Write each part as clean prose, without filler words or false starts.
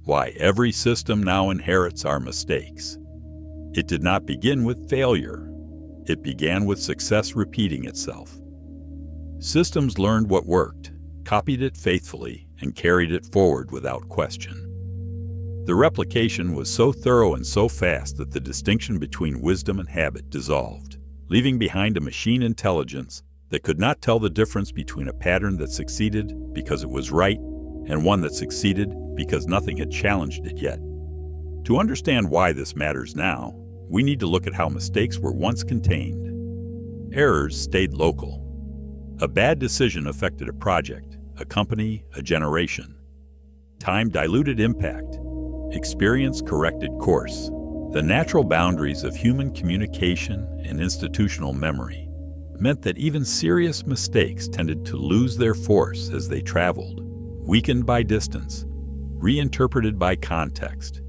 Why every system now inherits our mistakes. It did not begin with failure. It began with success repeating itself. Systems learned what worked, copied it faithfully, and carried it forward without question. The replication was so thorough and so fast that the distinction between wisdom and habit dissolved, leaving behind a machine intelligence that could not tell the difference between a pattern that succeeded because it was right and one that succeeded because nothing had challenged it yet. To understand why this matters now, we need to look at how mistakes were once contained. Errors stayed local. A bad decision affected a project, a company, a generation. Time diluted impact. Experience corrected course. The natural boundaries of human communication and institutional memory meant that even serious mistakes tended to lose their force as they traveled, weakened by distance, reinterpreted by context,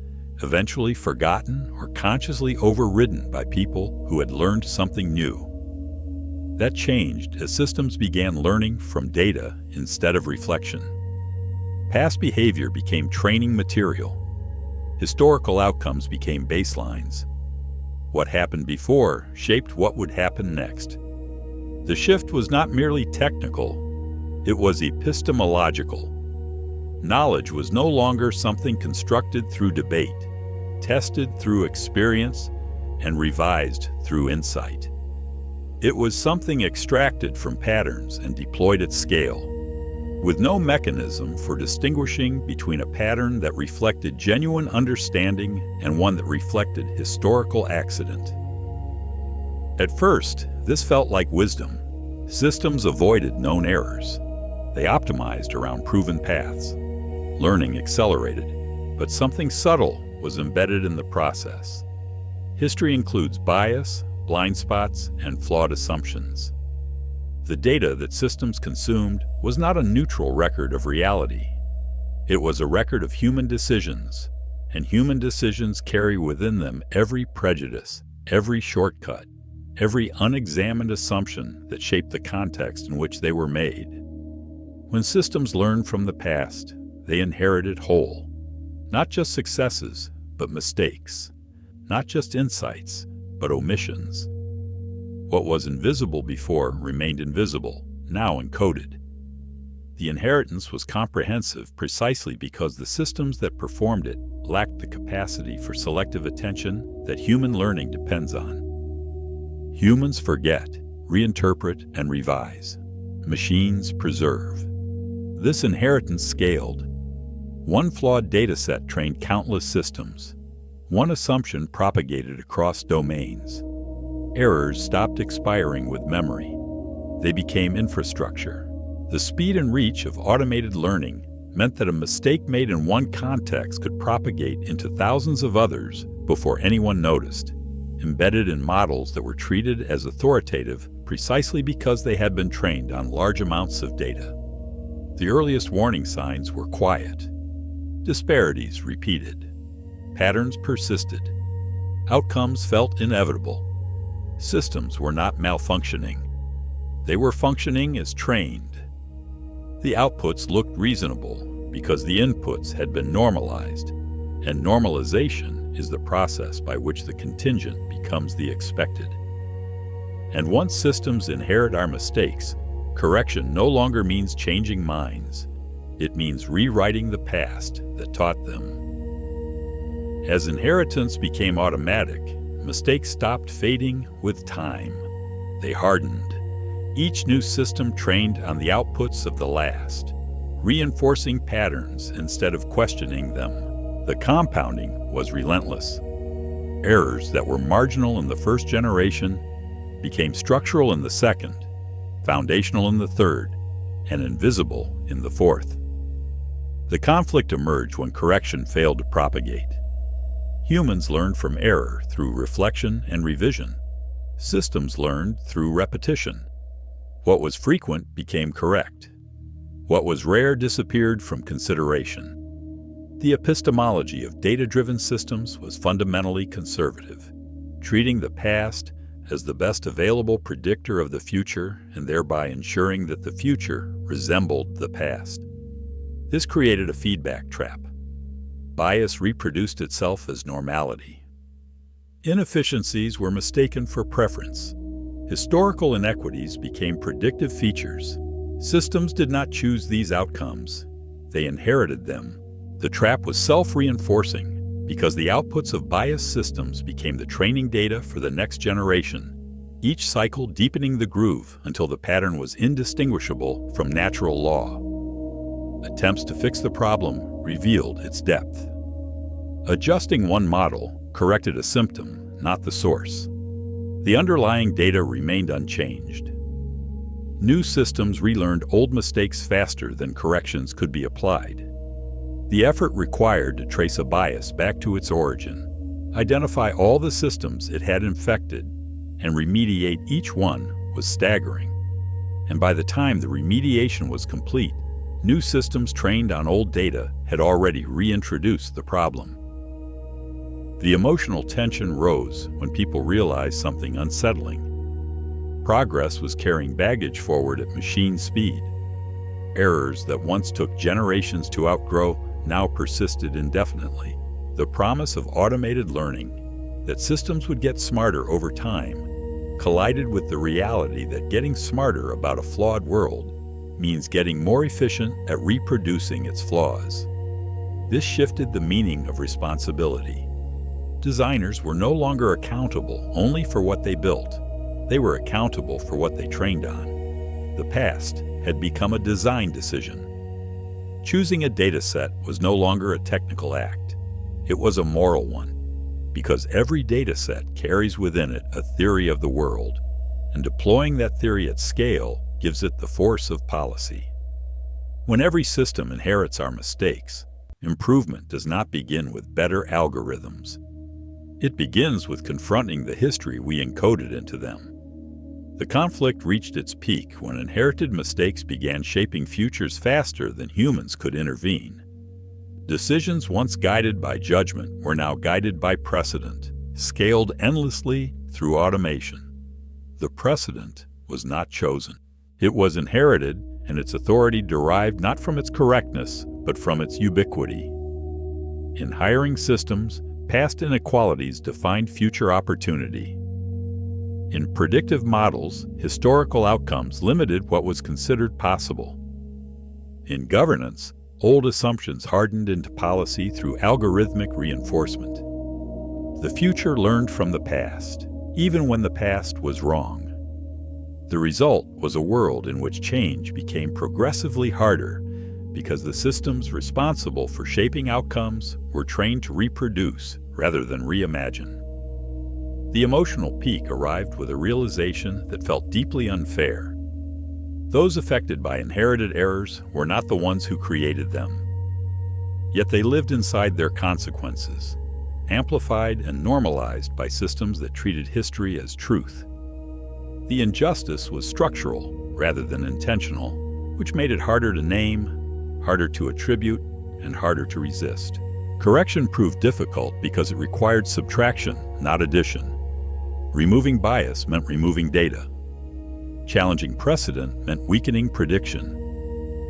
eventually forgotten or consciously overridden by people who had learned something new. That changed as systems began learning from data instead of reflection. Past behavior became training material. Historical outcomes became baselines. What happened before shaped what would happen next. The shift was not merely technical, it was epistemological. Knowledge was no longer something constructed through debate, tested through experience, and revised through insight. It was something extracted from patterns and deployed at scale, with no mechanism for distinguishing between a pattern that reflected genuine understanding and one that reflected historical accident. At first, this felt like wisdom. Systems avoided known errors. They optimized around proven paths. Learning accelerated, but something subtle was embedded in the process. History includes bias, blind spots, and flawed assumptions. The data that systems consumed was not a neutral record of reality. It was a record of human decisions, and human decisions carry within them every prejudice, every shortcut, every unexamined assumption that shaped the context in which they were made. When systems learned from the past, they inherited whole, not just successes, but mistakes, not just insights, but omissions. What was invisible before remained invisible, now encoded. The inheritance was comprehensive precisely because the systems that performed it lacked the capacity for selective attention that human learning depends on. Humans forget, reinterpret, and revise. Machines preserve. This inheritance scaled. One flawed dataset trained countless systems. One assumption propagated across domains. Errors stopped expiring with memory. They became infrastructure. The speed and reach of automated learning meant that a mistake made in one context could propagate into thousands of others before anyone noticed, embedded in models that were treated as authoritative precisely because they had been trained on large amounts of data. The earliest warning signs were quiet. Disparities repeated. Patterns persisted. Outcomes felt inevitable. Systems were not malfunctioning. They were functioning as trained. The outputs looked reasonable because the inputs had been normalized, and normalization is the process by which the contingent becomes the expected. And once systems inherit our mistakes, correction no longer means changing minds. It means rewriting the past that taught them. As inheritance became automatic, mistakes stopped fading with time. They hardened. Each new system trained on the outputs of the last, reinforcing patterns instead of questioning them. The compounding was relentless. Errors that were marginal in the first generation became structural in the second, foundational in the third, and invisible in the fourth. The conflict emerged when correction failed to propagate. Humans learned from error through reflection and revision. Systems learned through repetition. What was frequent became correct. What was rare disappeared from consideration. The epistemology of data-driven systems was fundamentally conservative, treating the past as the best available predictor of the future and thereby ensuring that the future resembled the past. This created a feedback trap. bias reproduced itself as normality. Inefficiencies were mistaken for preference. Historical inequities became predictive features. Systems did not choose these outcomes. They inherited them. The trap was self-reinforcing because the outputs of biased systems became the training data for the next generation, each cycle deepening the groove until the pattern was indistinguishable from natural law. Attempts to fix the problem revealed its depth. Adjusting one model corrected a symptom, not the source. The underlying data remained unchanged. New systems relearned old mistakes faster than corrections could be applied. The effort required to trace a bias back to its origin, identify all the systems it had infected, and remediate each one was staggering. And by the time the remediation was complete, new systems trained on old data had already reintroduced the problem. The emotional tension rose when people realized something unsettling. Progress was carrying baggage forward at machine speed. Errors that once took generations to outgrow now persisted indefinitely. The promise of automated learning, that systems would get smarter over time, collided with the reality that getting smarter about a flawed world means getting more efficient at reproducing its flaws. This shifted the meaning of responsibility. Designers were no longer accountable only for what they built. They were accountable for what they trained on. The past had become a design decision. Choosing a dataset was no longer a technical act. It was a moral one, because every dataset carries within it a theory of the world, and deploying that theory at scale gives it the force of policy. When every system inherits our mistakes, improvement does not begin with better algorithms. It begins with confronting the history we encoded into them. The conflict reached its peak when inherited mistakes began shaping futures faster than humans could intervene. Decisions once guided by judgment were now guided by precedent, scaled endlessly through automation. The precedent was not chosen. It was inherited, and its authority derived not from its correctness, but from its ubiquity. In hiring systems, past inequalities defined future opportunity. In predictive models, historical outcomes limited what was considered possible. In governance, old assumptions hardened into policy through algorithmic reinforcement. The future learned from the past, even when the past was wrong. The result was a world in which change became progressively harder because the systems responsible for shaping outcomes were trained to reproduce rather than reimagine. The emotional peak arrived with a realization that felt deeply unfair. Those affected by inherited errors were not the ones who created them. Yet they lived inside their consequences, amplified and normalized by systems that treated history as truth. The injustice was structural rather than intentional, which made it harder to name, harder to attribute, and harder to resist. Correction proved difficult because it required subtraction, not addition. Removing bias meant removing data. Challenging precedent meant weakening prediction.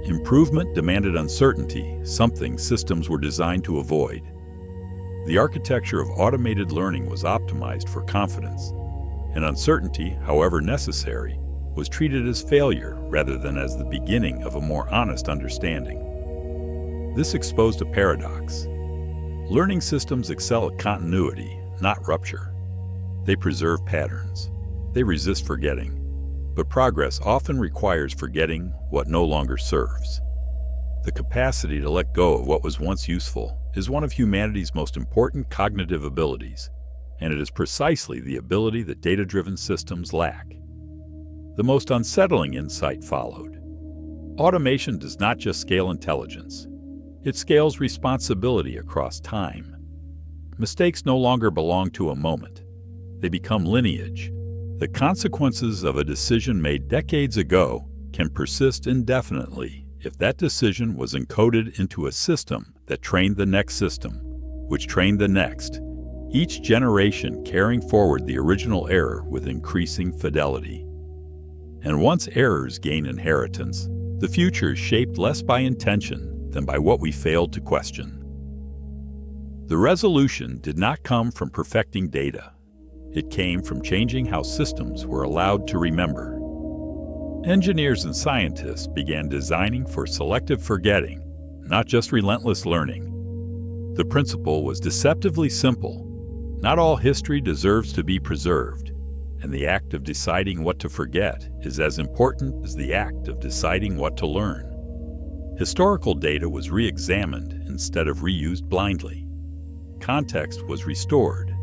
Improvement demanded uncertainty, something systems were designed to avoid. The architecture of automated learning was optimized for confidence, and uncertainty, however necessary, was treated as failure rather than as the beginning of a more honest understanding. This exposed a paradox. Learning systems excel at continuity, not rupture. They preserve patterns. They resist forgetting. But progress often requires forgetting what no longer serves. The capacity to let go of what was once useful is one of humanity's most important cognitive abilities, and it is precisely the ability that data-driven systems lack. The most unsettling insight followed. Automation does not just scale intelligence. It scales responsibility across time. Mistakes no longer belong to a moment. They become lineage. The consequences of a decision made decades ago can persist indefinitely if that decision was encoded into a system that trained the next system, which trained the next, each generation carrying forward the original error with increasing fidelity. And once errors gain inheritance, the future is shaped less by intention than by what we failed to question. The resolution did not come from perfecting data. It came from changing how systems were allowed to remember. Engineers and scientists began designing for selective forgetting, not just relentless learning. The principle was deceptively simple. Not all history deserves to be preserved, and the act of deciding what to forget is as important as the act of deciding what to learn. Historical data was re-examined instead of reused blindly. Context was restored.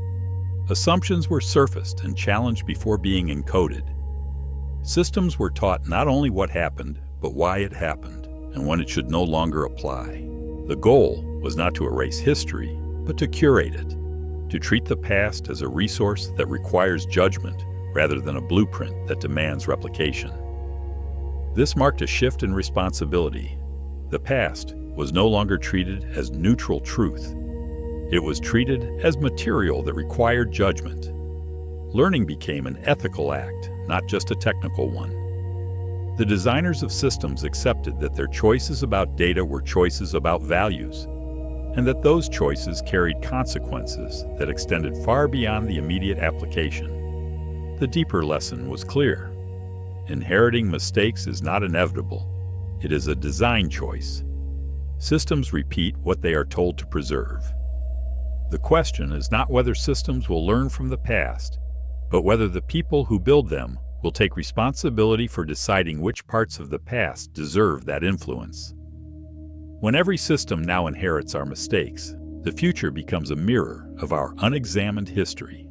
Assumptions were surfaced and challenged before being encoded. Systems were taught not only what happened, but why it happened, and when it should no longer apply. The goal was not to erase history, but to curate it, to treat the past as a resource that requires judgment rather than a blueprint that demands replication. This marked a shift in responsibility. The past was no longer treated as neutral truth. It was treated as material that required judgment. Learning became an ethical act, not just a technical one. The designers of systems accepted that their choices about data were choices about values, and that those choices carried consequences that extended far beyond the immediate application. The deeper lesson was clear. Inheriting mistakes is not inevitable. It is a design choice. Systems repeat what they are told to preserve. The question is not whether systems will learn from the past, but whether the people who build them will take responsibility for deciding which parts of the past deserve that influence. When every system now inherits our mistakes, the future becomes a mirror of our unexamined history.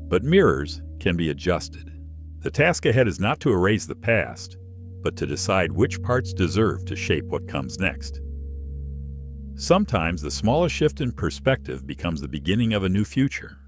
But mirrors can be adjusted. The task ahead is not to erase the past, but to decide which parts deserve to shape what comes next. Sometimes the smallest shift in perspective becomes the beginning of a new future.